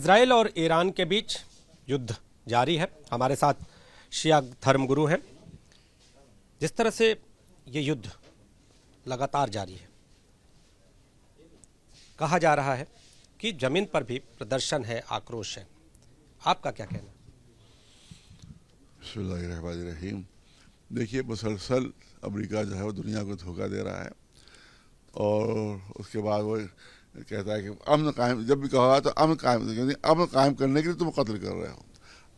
Israel और Iran के बीच युद्ध जारी है। हमारे साथ शिया धर्मगुरु हैं। जिस तरह से ये युद्ध लगातार जारी है, कहा जा रहा है कि जमीन पर भी प्रदर्शन है, आक्रोश है। आपका क्या कहना? बिस्मिल्लाहिर्रहमानिर्रहीम। देखिए, मुसलसल अमेरिका जो है वो दुनिया को धोखा दे रहा है और उसके बाद वो कहता है कि अमन कायम, जब भी कहा तो अमन कायम करने के लिए तुम कत्ल कर रहे हो,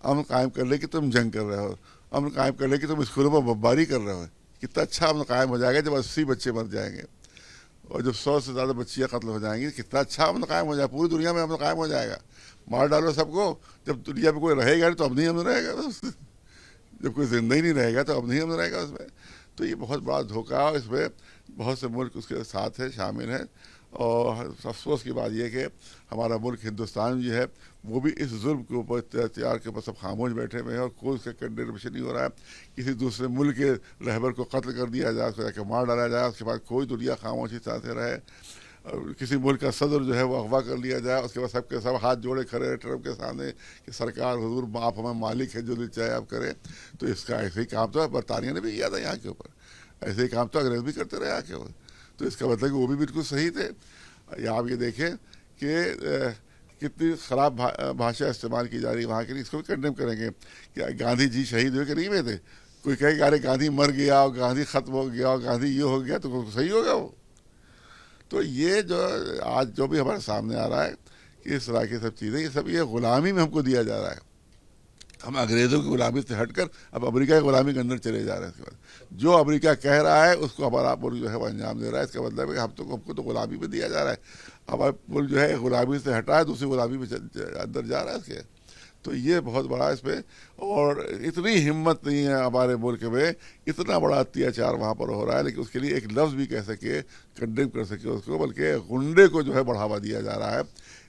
अमन कायम करने की तुम जंग कर रहे हो, अमन कायम करने की तुम स्कूलों में बमबारी कर रहे हो। कितना अच्छा अमन कायम हो जाएगा जब 80 बच्चे मर जाएंगे और जब 100 से ज़्यादा बच्चियाँ कत्ल हो जाएंगी। कितना अच्छा अमन कायम हो जाएगा, पूरी दुनिया में अमन कायम हो जाएगा। मार डालो सबको, जब दुनिया में कोई रहेगा नहीं तो अब नहीं अमन रहेगा। जब कोई जिंदा ही नहीं रहेगा तो अब नहीं अमन रहेगा उसमें। तो ये बहुत बड़ा धोखा है। इसमें बहुत से मुल्क उसके साथ है, शामिल हैं। और अफसोस की बात यह कि हमारा मुल्क हिंदुस्तान जो है वो भी इस जुल्म के ऊपर, अत्याचार के ऊपर सब खामोश बैठे हुए हैं और कोई उसका कंडेनमेशन नहीं हो रहा है। किसी दूसरे मुल्क के रहबर को कत्ल कर दिया जाए, उसको जाके मार डाला जाए, उसके बाद कोई दुनिया खामोशी साथ रहे। किसी मुल्क का सदर जो है वो अगवा कर लिया जाए, उसके बाद सबके सब हाथ जोड़े खड़े रहे ट्रम्प के सामने कि सरकार हुजूर आप हमें मालिक है, जो भी चाहे आप करें। तो इसका ऐसे ही काम तो बरतानिया ने भी किया था यहाँ के ऊपर, ऐसे ही काम तो अंग्रेज भी करते रहे यहाँ के ऊपर। तो इसका मतलब कि वो भी बिल्कुल सही थे। या आप ये देखें कि कितनी ख़राब भाषा इस्तेमाल की जा रही है वहाँ के लिए। इसको भी कंडेम करेंगे कि गांधी जी शहीद हुए कि नहीं हुए थे। कोई कहे कि अरे गांधी मर गया और गांधी ख़त्म हो गया और गांधी ये हो गया, तो सही होगा वो? तो ये जो आज जो भी हमारे सामने आ रहा है कि इस तरह की सब चीज़ें, ये सब ये ग़ुलामी में हमको दिया जा रहा है। हम अंग्रेज़ों की ग़ुलामी से हटकर अब अमेरिका की ग़ुलामी के अंदर चले जा रहे हैं। इसके बाद जो अमेरिका कह रहा है उसको हमारा मुल्क जो है वो अंजाम दे रहा है। इसका मतलब है कि हमको तो ग़ुलामी में दिया जा रहा है। हमारा मुल्क जो है ग़ुलामी से हटा है, दूसरी ग़ुलामी में अंदर जा रहा है इसके। तो ये बहुत बड़ा इस पर, और इतनी हिम्मत नहीं है हमारे मुल्क में, इतना बड़ा अत्याचार वहाँ पर हो रहा है, लेकिन उसके लिए एक लफ्ज़ भी कह सके, कंडेम कर सके उसको, बल्कि गुंडे को जो है बढ़ावा दिया जा रहा है।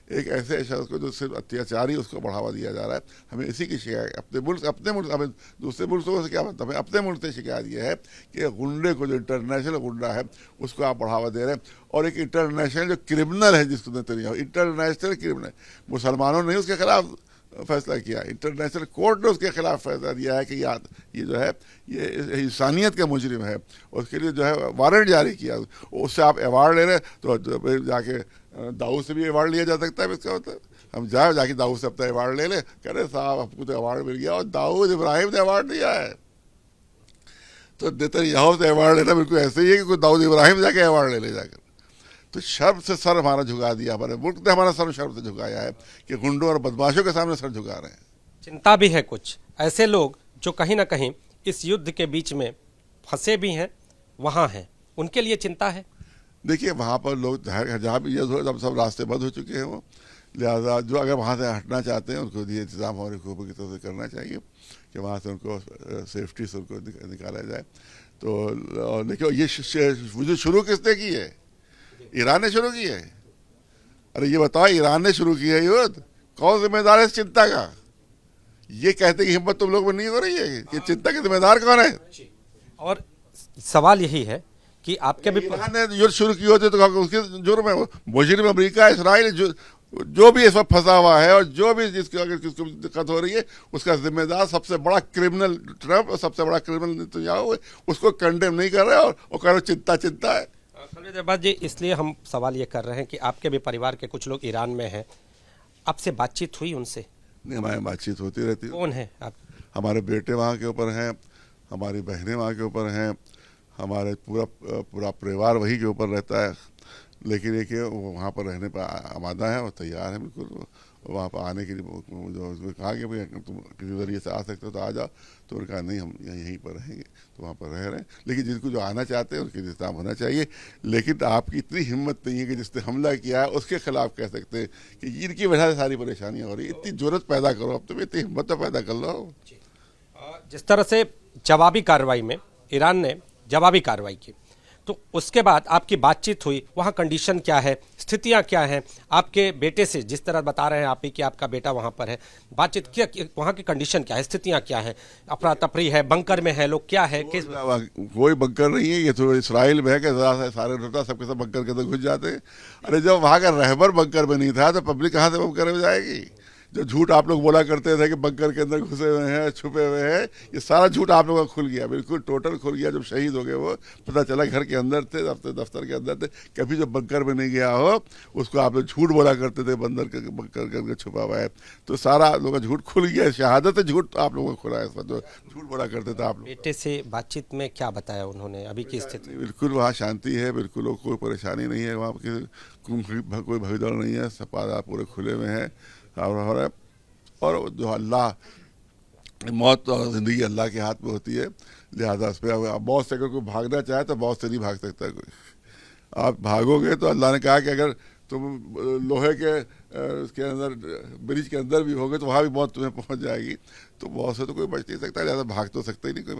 एक ऐसे शख्स को जो सिर्फ अत्याचारी, उसको बढ़ावा दिया जा रहा है। हमें इसी की शिकायत अपने मुल्क हमें दूसरे मुल्कों से क्या मतलब, हमें अपने मुल्क से शिकायत ये है कि गुंडे को, जो इंटरनेशनल गुंडा है उसको आप बढ़ावा दे रहे हैं। और एक इंटरनेशनल जो क्रिमिनल है, जिसको इंटरनेशनल क्रिमिनल, मुसलमानों ने उसके खिलाफ फैसला किया, इंटरनेशनल कोर्ट ने उसके खिलाफ फैसला दिया है कि ये जो है ये इंसानियत का मुजरिम है। उसके लिए जो है वारंट जारी किया, उससे आप अवार्ड ले रहे तो जाके दाऊद से भी अवार्ड लिया जा सकता है। इसका मतलब हम जाके दाऊद से अपना अवार्ड ले लें, कह रहे साहब आपको तो अवार्ड मिल गया, और दाऊद इब्राहिम ने अवार्ड दिया है। तो नेतन्याहू से अवार्ड लेना बिल्कुल ऐसे ही है कि कोई दाऊद इब्राहिम जाके अवार्ड ले जाकर। तो शर्म से सर हमारा झुका दिया, हमारे मुल्क ने हमारा सर शर्म से झुकाया है कि गुंडों और बदमाशों के सामने सर झुका रहे हैं। चिंता भी है कुछ ऐसे लोग जो कहीं ना कहीं इस युद्ध के बीच में फंसे भी हैं, वहाँ हैं, उनके लिए चिंता है। देखिए, वहाँ पर लोग जहाँ भी युद्ध हो, सब रास्ते बंद हो चुके हैं वो, लिहाजा जो अगर वहाँ से हटना चाहते हैं उनको ये इंतज़ाम हमारे हुकूमत की तरफ से करना चाहिए कि वहाँ से उनको सेफ्टी से उनको निकाला जाए। तो देखिए, ये शुरू किसने की है? ईरान ने शुरू की है। अरे ये बताओ, ईरान ने शुरू की है युद्ध, कौन जिम्मेदार है इस चिंता का? ये कहते कि हिम्मत तुम लोग में नहीं हो रही है कि चिंता के जिम्मेदार कौन है? और सवाल यही है कि आपके भी ईरान ने युद्ध शुरू की होती तो उसके जुर्म है, मुजरिम अमेरिका, इसराइल, जो भी इस वक्त फंसा हुआ है और जो भी जिसको अगर किसको दिक्कत हो रही है उसका जिम्मेदार सबसे बड़ा क्रिमिनल ट्रम्प और सबसे बड़ा क्रिमिनल नेतन्याहू है। उसको कंडेम नहीं कर रहे और वो कह रहे चिंता है। खलील जी, इसलिए हम सवाल ये कर रहे हैं कि आपके भी परिवार के कुछ लोग ईरान में हैं, आपसे बातचीत हुई उनसे? नहीं, हमारी बातचीत होती रहती है। कौन है आप? हमारे बेटे वहाँ के ऊपर हैं, हमारी बहनें वहाँ के ऊपर हैं, हमारे पूरा परिवार वही के ऊपर रहता है। लेकिन ये कि वो वहाँ पर रहने पर आमादा है और तैयार है बिल्कुल वहाँ पर आने के लिए। जो उसने कहा कि भाई तुम किसी जरिए से आ सकते हो तो आ जाओ, तो उन्होंने कहा नहीं, हम यहीं पर रहेंगे, तो वहाँ पर रह रहे हैं। लेकिन जिनको जो आना चाहते हैं उनके इंतजाम होना चाहिए। लेकिन आपकी इतनी हिम्मत नहीं है कि जिसने हमला किया है उसके खिलाफ कह सकते हैं कि इनकी वजह से सारी परेशानियाँ हो रही है। इतनी जरूरत पैदा करो, अब तो इतनी हिम्मत तो पैदा कर लो। जिस तरह से जवाबी कार्रवाई में ईरान ने जवाबी कार्रवाई की, तो उसके बाद आपकी बातचीत हुई, वहाँ कंडीशन क्या है, स्थितियाँ क्या हैं? आपके बेटे से जिस तरह बता रहे हैं आप ही कि आपका बेटा वहाँ पर है, बातचीत क्या, वहाँ की कंडीशन क्या है, स्थितियाँ क्या है? अफरा तफरी है, बंकर में है लोग, क्या है? कोई बंकर नहीं है। ये तो इसराइल में है कि सारे रोटा सबके सब बंकर के अंदर घुस जाते हैं। अरे जब वहाँ का रहबर बंकर में नहीं था तो पब्लिक कहाँ से बंकर में जाएगी? जो झूठ आप लोग बोला करते थे कि बंकर के अंदर घुसे हुए हैं, छुपे हुए हैं, ये सारा झूठ आप लोगों का खुल गया, बिल्कुल टोटल खुल गया। जब शहीद हो गए वो पता चला घर के अंदर थे, दफ्तर के अंदर थे, कभी जो बंकर में नहीं गया हो उसको आप लोग झूठ बोला करते थे बंकर के अंदर छुपा हुआ है। तो सारा लोगों का झूठ खुल गया, शहादत झूठ आप लोगों को खुला है, जो झूठ बोला करते थे आप लोग। बेटे से बातचीत में क्या बताया उन्होंने अभी की स्थिति? बिल्कुल वहाँ शांति है, बिल्कुल कोई परेशानी नहीं है, वहाँ कोई भगदड़ नहीं है, सपादा पूरे खुले में है और जो अल्लाह, मौत और ज़िंदगी अल्लाह के हाथ में होती है, लिहाजा उस पर मौत से अगर कोई भागना चाहे तो मौत से नहीं भाग सकता कोई। आप भागोगे तो अल्लाह ने कहा कि अगर तुम लोहे के उसके अंदर ब्रिज के अंदर भी होगे तो वहाँ भी मौत तुम्हें पहुँच जाएगी। तो मौत से तो कोई बच नहीं सकता, लिहाजा भाग तो सकता ही नहीं कोई।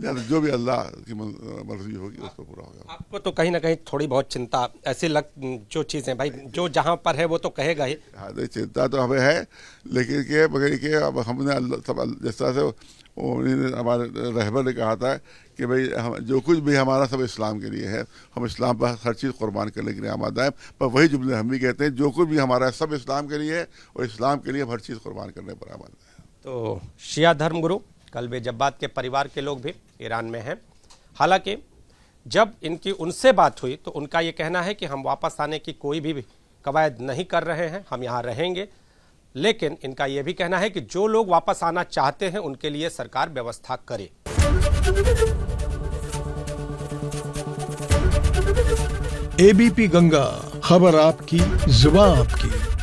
लिहाजा जो भी अल्लाह की मर्जी होगी उस पर पूरा होगा। आपको तो कहीं ना कहीं थोड़ी बहुत चिंता ऐसी जो चीज़ें भाई जो जहाँ पर है वो तो कहेगा ही। हाँ, चिंता तो हमें है, लेकिन के बगैर के अब हमने अल्लाह सब जिस तरह से उन्होंने हमारे रहबर ने कहा था कि भाई हम जो कुछ भी हमारा सब इस्लाम के लिए है, हम इस्लाम पर हर चीज़ कुर्बान करने के लिए आमादा है। पर वही जुमले हम भी कहते हैं, जो कुछ भी हमारा सब इस्लाम के लिए है और इस्लाम के लिए हम हर चीज़ कुर्बान करने पर आमादा है। तो शिया धर्मगुरु कल्बे जब्बात के परिवार के लोग भी ईरान में हैं। हालांकि जब इनकी उनसे बात हुई तो उनका ये कहना है कि हम वापस आने की कोई भी कवायद नहीं कर रहे हैं, हम यहाँ रहेंगे। लेकिन इनका यह भी कहना है कि जो लोग वापस आना चाहते हैं उनके लिए सरकार व्यवस्था करे। एबीपी गंगा, खबर आपकी, जुबान आपकी।